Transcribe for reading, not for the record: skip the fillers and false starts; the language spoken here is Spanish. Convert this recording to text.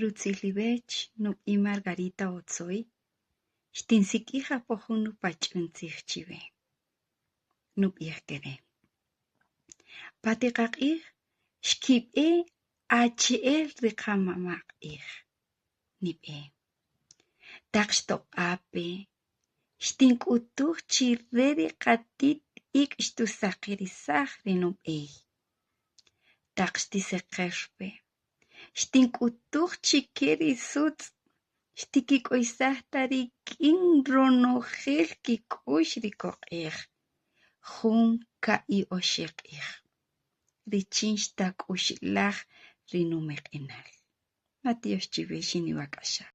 Rutzilibech nup y Margarita Otsoi, Stinsiquija pojun nup pachuntzihchive, nup ihkere. Patiqaq'ij xkib'e HL riqamamaq'ij, nib'e. Taq xtoq'ape, xtink'utuj chi re ri qatit ik' xtusaqirisaj ri nub'ey. Taq xtiseqerpe, xtink'utuj chike ri sutz' xtikik'oysaj ta rik'in ronojel kik'ux ri koq'ej, jun ka'i oxeq'ij. Richin xtak'uxlaj ri numeq'inal. Matiyox chiwe xiniwak'axa.